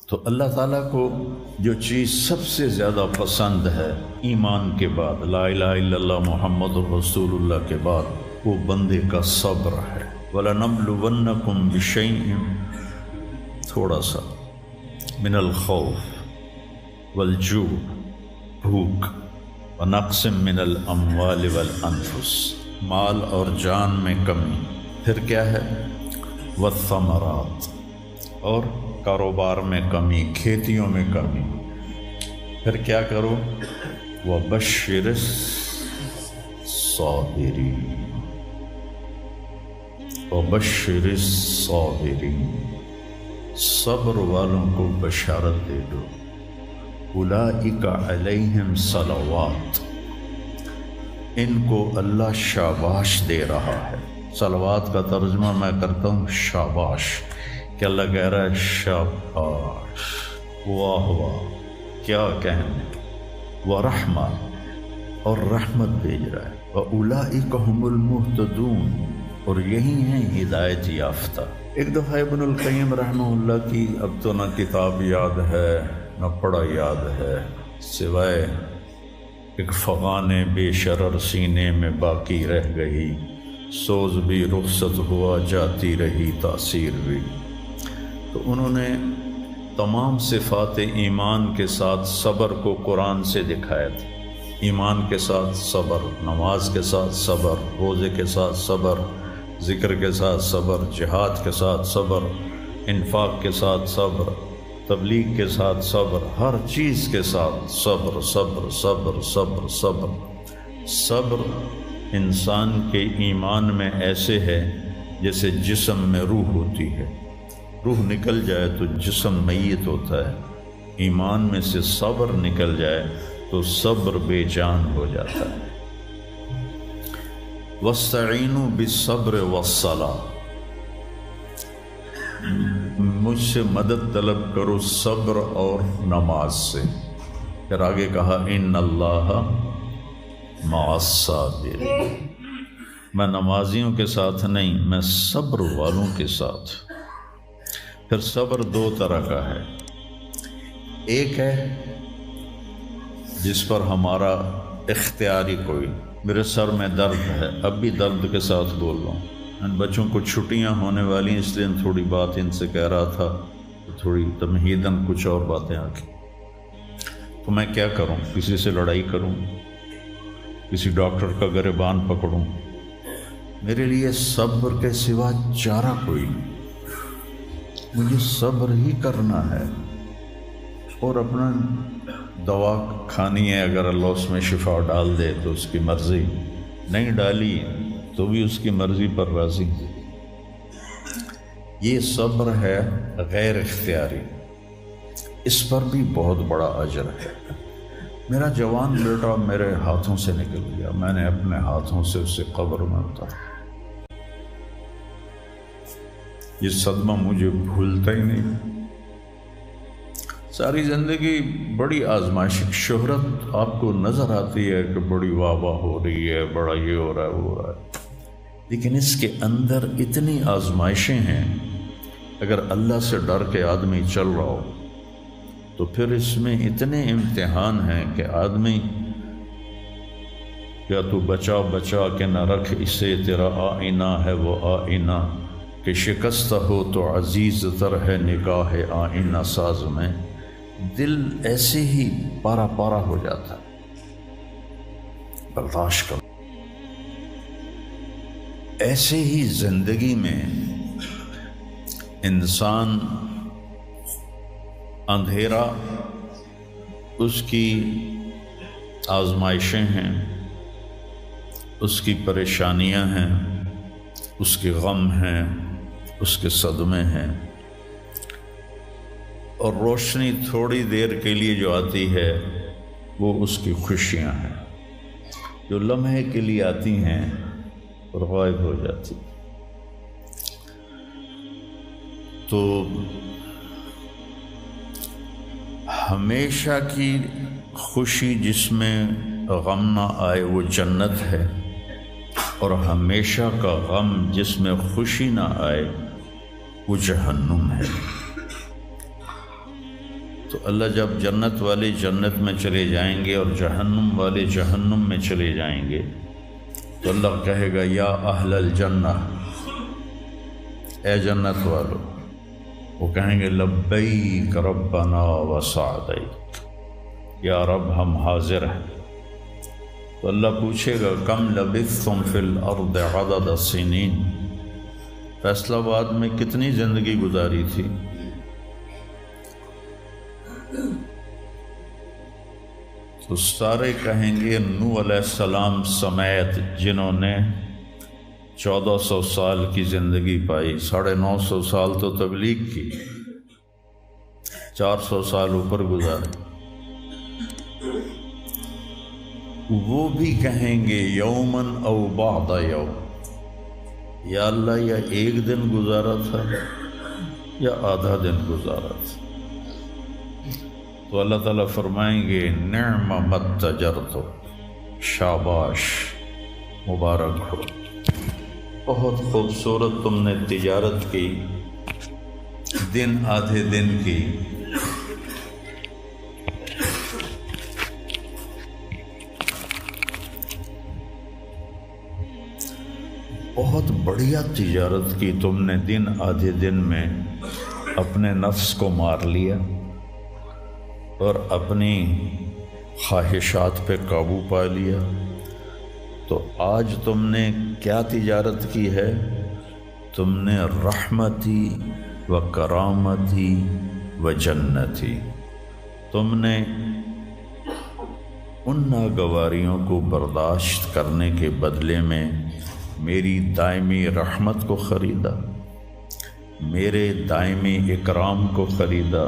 تو اللہ تعالیٰ کو جو چیز سب سے زیادہ پسند ہے ایمان کے بعد، لا الہ الا اللہ محمد رسول اللہ کے بعد، وہ بندے کا صبر ہے۔ وَلَنَبْلُوَنَّكُمْ بِشَيْءٍ، تھوڑا سا، من الخوف والجوع، بھوک، ونقص من الاموال والانفس، مال اور جان میں کمی، پھر کیا ہے، والثمرات، اور کاروبار میں کمی، کھیتیوں میں کمی، پھر کیا کرو، وَبَشِّرِ الصَّابِرِينَ، وَبَشِّرِ الصَّابِرِينَ، صبر والوں کو بشارت دے دو، اولئک علیہم صلوات، ان کو اللہ شاباش دے رہا ہے۔ صلوات کا ترجمہ میں کرتا ہوں شاباش، کہ اللہ کہہ رہا ہے شاباش، واہ واہ، کیا کہنے، ورحمہ، اور رحمت بھیج رہا ہے، وَأُولَئِكَ هُمُ الْمُهْتَدُونَ، اور یہی ہیں ہدایت یافتہ۔ ایک دفعہ ابن القیم رحمہ اللہ کی اب تو نہ کتاب یاد ہے نہ پڑھا یاد ہے، سوائے ایک فغان بے شرر سینے میں باقی رہ گئی، سوز بھی رخصت ہوا جاتی رہی تاثیر بھی۔ تو انہوں نے تمام صفات ایمان کے ساتھ صبر کو قرآن سے دکھایا تھا۔ ایمان کے ساتھ صبر، نماز کے ساتھ صبر، روزے کے ساتھ صبر، ذکر کے ساتھ صبر، جہاد کے ساتھ صبر، انفاق کے ساتھ صبر، تبلیغ کے ساتھ صبر، ہر چیز کے ساتھ صبر صبر صبر صبر صبر۔ صبر انسان کے ایمان میں ایسے ہے جیسے جسم میں روح ہوتی ہے، روح نکل جائے تو جسم میت ہوتا ہے، ایمان میں سے صبر نکل جائے تو صبر بے جان ہو جاتا ہے۔ وَاسْتَعِینُوا بِالصَّبْرِ وَالصَّلَاةِ، مجھ سے مدد طلب کرو صبر اور نماز سے۔ پھر آگے کہا ان اللہ مع الصابرین، میں نمازیوں کے ساتھ نہیں، میں صبر والوں کے ساتھ۔ پھر صبر دو طرح کا ہے، ایک ہے جس پر ہمارا اختیاری کوئی، میرے سر میں درد ہے، اب بھی درد کے ساتھ بول رہا ہوں، ان بچوں کو چھٹیاں ہونے والی ہیں، اس لیے تھوڑی بات ان سے کہہ رہا تھا، تھوڑی تمہیداً کچھ اور باتیں آ گئی۔ تو میں کیا کروں، کسی سے لڑائی کروں، کسی ڈاکٹر کا گریبان پکڑوں؟ میرے لیے صبر کے سوا چارہ کوئی نہیں، مجھے صبر ہی کرنا ہے، اور اپنا دوا کھانی ہے، اگر اللہ اس میں شفا ڈال دے تو اس کی مرضی، نہیں ڈالی تو بھی اس کی مرضی پر راضی۔ یہ صبر ہے غیر اختیاری، اس پر بھی بہت بڑا اجر ہے۔ میرا جوان بیٹا میرے ہاتھوں سے نکل گیا، میں نے اپنے ہاتھوں سے اسے قبر میں اتارا، یہ صدمہ مجھے بھولتا ہی نہیں۔ ساری زندگی بڑی آزمائش، شہرت آپ کو نظر آتی ہے کہ بڑی واہ واہ ہو رہی ہے، بڑا یہ ہو رہا ہے وہ ہو رہا ہے، لیکن اس کے اندر اتنی آزمائشیں ہیں، اگر اللہ سے ڈر کے آدمی چل رہا ہو تو پھر اس میں اتنے امتحان ہیں کہ آدمی یا تو بچا بچا کے نہ رکھ اسے، تیرا آئینہ ہے وہ آئینہ، کہ شکستہ ہو تو عزیز تر ہے نگاہ آئینہ ساز میں۔ دل ایسے ہی پارا پارا ہو جاتا ہے، برداشت کرو۔ ایسے ہی زندگی میں انسان اندھیرا اس کی آزمائشیں ہیں، اس کی پریشانیاں ہیں، اس کے غم ہیں، اس کے صدمے ہیں، اور روشنی تھوڑی دیر کے لیے جو آتی ہے وہ اس کی خوشیاں ہیں، جو لمحے کے لیے آتی ہیں اور غائب ہو جاتی۔ تو ہمیشہ کی خوشی جس میں غم نہ آئے وہ جنت ہے، اور ہمیشہ کا غم جس میں خوشی نہ آئے وہ جہنم ہے۔ تو اللہ جب جنت والے جنت میں چلے جائیں گے اور جہنم والے جہنم میں چلے جائیں گے تو اللہ کہے گا یا اہل الجنہ، اے جنت والو، وہ کہیں گے لبیک ربنا وسعدیک، یا رب ہم حاضر ہیں۔ تو اللہ پوچھے گا کم لبثتم فی الارض عدد السنین، فیصلہ آباد میں کتنی زندگی گزاری تھی؟ تو سارے کہیں گے نوح علیہ السلام سمیت جنہوں نے 1400 سال کی زندگی پائی، 950 سال تو تبلیغ کی، 400 سال اوپر گزارے، وہ بھی کہیں گے یومن او بعد یوم، یا اللہ یا ایک دن گزارا تھا یا آدھا دن گزارا تھا۔ تو اللہ تعالیٰ فرمائیں گے نعم متجرتو، شاباش، مبارک ہو، بہت خوبصورت تم نے تجارت کی، دن آدھے دن کی، بہت بڑھیا تجارت کی تم نے، دن آدھے دن میں اپنے نفس کو مار لیا اور اپنی خواہشات پہ قابو پا لیا۔ تو آج تم نے کیا تجارت کی ہے؟ تم نے رحمتی و کرامتی و جنتی، تم نے ان ناگواریوں کو برداشت کرنے کے بدلے میں میری دائمی رحمت کو خریدا، میرے دائمی اکرام کو خریدا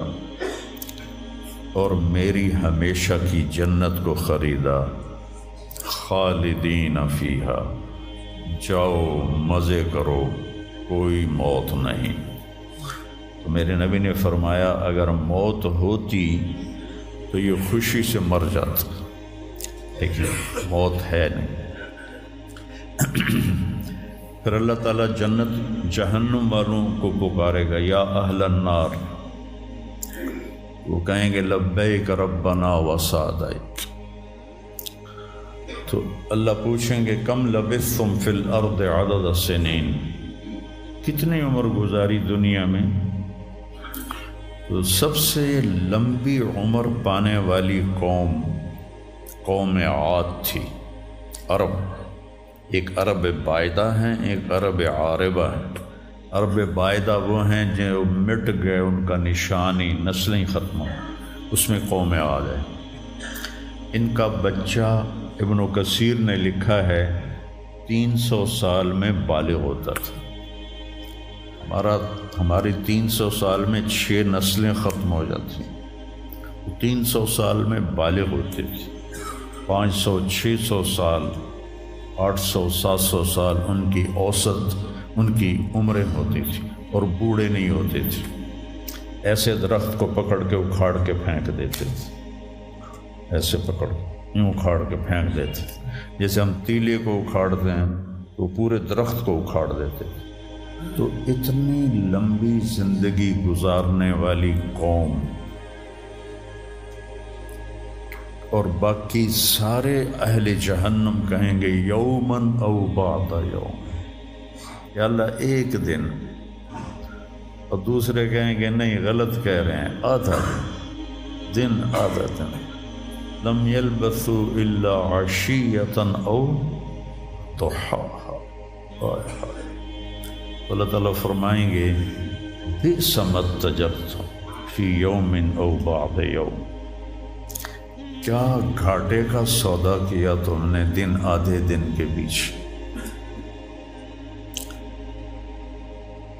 اور میری ہمیشہ کی جنت کو خریدا۔ خالدین فیہا، جاؤ مزے کرو، کوئی موت نہیں۔ تو میرے نبی نے فرمایا اگر موت ہوتی تو یہ خوشی سے مر جاتا، لیکن موت ہے نہیں۔ پھر اللہ تعالیٰ جنت جہنم والوں کو پکارے گا یا اہل النار، وہ کہیں گے لبیک ربنا وسعدیک۔ تو اللہ پوچھیں گے کم لبثتم فی الارض عدد السنین، کتنی عمر گزاری دنیا میں؟ تو سب سے لمبی عمر پانے والی قوم عاد تھی، عرب۔ ایک عرب بائدہ ہیں، ایک عرب عاربہ ہیں۔ عرب بائدہ وہ ہیں جو مٹ گئے، ان کا نشانی نسلیں ختم ہو، اس میں قوم عاد ہے۔ ان کا بچہ ابن کثیر نے لکھا ہے 300 سال میں بالغ ہوتا تھا۔ ہماری 300 سال میں 6 نسلیں ختم ہو جاتی، 300 سال میں بالغ ہوتی تھی۔ 500 600 سال 800 700 سال ان کی اوسط ان کی عمریں ہوتی تھی اور بوڑھے نہیں ہوتے تھے۔ ایسے درخت کو پکڑ کے اکھاڑ کے پھینک دیتے تھے، ایسے پکڑ یوں اکھاڑ کے پھینک دیتے تھے، جیسے ہم تیلے کو اکھاڑتے ہیں تو پورے درخت کو اکھاڑ دیتے تھے۔ تو اتنی لمبی زندگی گزارنے والی قوم، اور باقی سارے اہل جہنم کہیں گے یومن او بعد یوم، یا اللہ ایک دن، اور دوسرے کہیں گے نہیں غلط کہہ رہے ہیں، آدھا دن آدھا دن۔ لم یلبثوا الا عشیۃ او ضحاہا۔ اللہ تعالیٰ فرمائیں گے بئس ما اتجرتم فی یوم او بعد یوم، کیا گھاٹے کا سودا کیا تم نے دن آدھے دن کے بیچ۔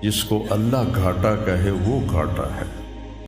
جس کو اللہ گھاٹا کہے وہ گھاٹا ہے۔